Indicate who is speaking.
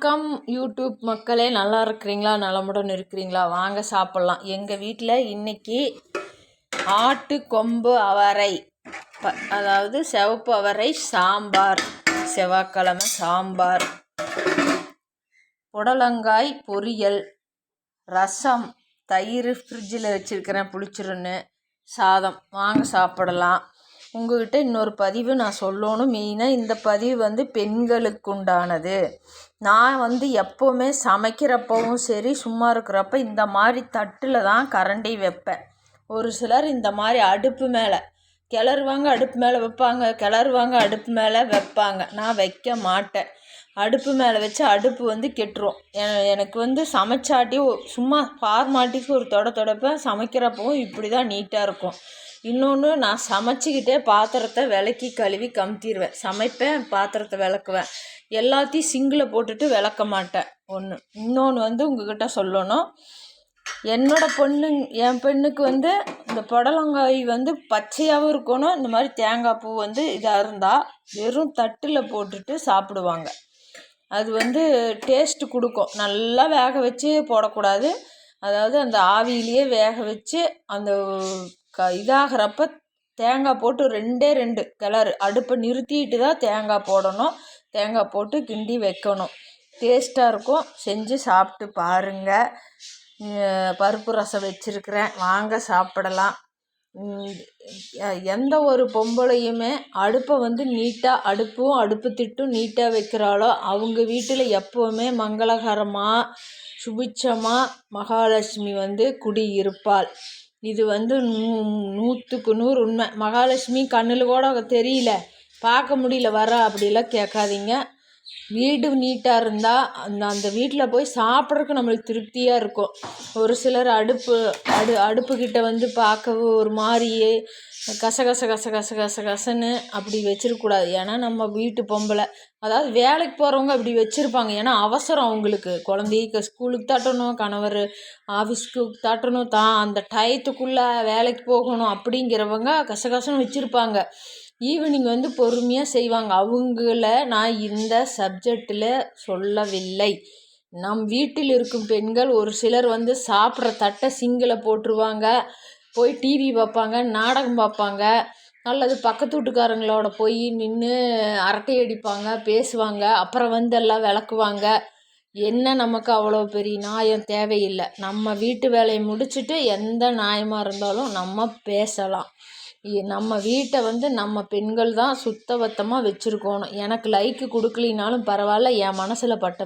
Speaker 1: வணக்கம் யூடியூப் மக்களே, நல்லா இருக்கிறீங்களா? நலமுடன் இருக்கிறீங்களா? வாங்க சாப்பிட்லாம். எங்கள் வீட்டில் இன்றைக்கி ஆட்டு கொம்பு அவரை, அதாவது சிவப்பு அவரை சாம்பார், செவ்வாய்க்கிழமை சாம்பார், புடலங்காய் பொரியல், ரசம், தயிர் ஃப்ரிட்ஜில் வச்சுருக்கிறேன் புளிச்சிருன்னு, சாதம். வாங்க சாப்பிடலாம். உங்கள்கிட்ட இன்னொரு பதிவு நான் சொல்லணும். மெயினாக இந்த பதிவு பெண்களுக்கு உண்டானது. நான் எப்போவுமே சமைக்கிறப்பவும் சரி, சும்மா இருக்கிறப்ப இந்த மாதிரி தட்டில் தான் கரண்டி வைப்பேன். ஒரு சிலர் இந்த மாதிரி அடுப்பு மேலே கிளறுவாங்க, அடுப்பு மேலே வைப்பாங்க, கிளறுவாங்க, அடுப்பு மேலே வைப்பாங்க. நான் வைக்க மாட்டேன். அடுப்பு மேலே வச்சு அடுப்பு கெட்டுரும். எனக்கு சமைச்சாட்டி சும்மா ஃபார்மாலிட்டிக்கு ஒரு தொடப்பேன். சமைக்கிறப்பவும் இப்படி தான் நீட்டாக இருக்கும். இன்னொன்று, நான் சமைச்சிக்கிட்டே பாத்திரத்தை விளக்கி கழுவி கமுத்திடுவேன். சமைப்பேன், பாத்திரத்தை விளக்குவேன். எல்லாத்தையும் சிங்கில் போட்டுட்டு விளக்க மாட்டேன். ஒன்று. இன்னொன்று உங்ககிட்ட சொல்லணும். என் பெண்ணுக்கு இந்த புடலங்காய் பச்சையாகவும் இருக்கணும். இந்த மாதிரி தேங்காய் பூ இதாக இருந்தால் வெறும் தட்டில் போட்டுட்டு சாப்பிடுவாங்க. அது டேஸ்ட்டு கொடுக்கும். நல்லா வேக வச்சு போடக்கூடாது. அதாவது அந்த ஆவியிலேயே வேக வச்சு அந்த இதாகிறப்ப தேங்காய் போட்டு 2 கிளறு அடுப்பை நிறுத்திட்டு தான் தேங்காய் போடணும். தேங்காய் போட்டு கிண்டி வைக்கணும். டேஸ்ட்டாக இருக்கும். செஞ்சு சாப்பிட்டு பாருங்கள். பருப்பு ரசம் வச்சுருக்கிறேன், வாங்க சாப்பிடலாம். எந்த ஒரு பொம்பளையுமே அடுப்பை நீட்டாக அடுப்பு திட்டும் நீட்டாக வைக்கிறாளோ அவங்க வீட்டில் எப்போவுமே மங்களகரமாக சுபிட்சமாக மகாலட்சுமி குடியிருப்பாள். இது 100க்கு 100 உண்மை. மகாலட்சுமி கண்ணில் கூட தெரியல, பார்க்க முடியல அப்படிலாம் கேட்காதீங்க. வீடு நீட்டாக இருந்தால் அந்த வீட்டில் போய் சாப்பிட்றதுக்கு நம்மளுக்கு திருப்தியாக இருக்கும். ஒரு சிலர் அடுப்புக்கிட்ட பார்க்க ஒரு மாதிரியே கசன்னு அப்படி வச்சிருக்கக்கூடாது. ஏன்னா நம்ம வீட்டு பொம்பளை, அதாவது வேலைக்கு போகிறவங்க அப்படி வச்சுருப்பாங்க. ஏன்னா அவசரம் அவங்களுக்கு. குழந்தைக்கு ஸ்கூலுக்கு தாட்டணும், கணவர் ஆஃபீஸ்க்கு தாட்டணும், அந்த டயத்துக்குள்ளே வேலைக்கு போகணும் அப்படிங்கிறவங்க கசன்னு வச்சுருப்பாங்க. ஈவினிங் பொறுமையாக செய்வாங்க. அவங்கள நான் இந்த சப்ஜெக்டில் சொல்லவில்லை. நம் வீட்டில் இருக்கும் பெண்கள் ஒரு சிலர் சாப்பிட்ற தட்டை சிங்கில் போட்டுருவாங்க, போய் டிவி பார்ப்பாங்க, நாடகம் பார்ப்பாங்க, அல்லது பக்கத்து வீட்டுக்காரங்களோட போய் நின்று அரட்டை அடிப்பாங்க, பேசுவாங்க. அப்புறம் எல்லாம் விளக்குவாங்க. என்ன நமக்கு அவ்வளோ பெரிய நியாயம் தேவையில்லை. நம்ம வீட்டு வேலையை முடிச்சுட்டு எந்த நியாயமாக இருந்தாலும் நம்ம பேசலாம். நம்ம வீட்டை நம்ம பெண்கள் தான் சுத்தபத்தமாக வச்சுருக்கணும். எனக்கு லைக்கு கொடுக்கலினாலும் பரவாயில்ல, என் மனசில் பட்ட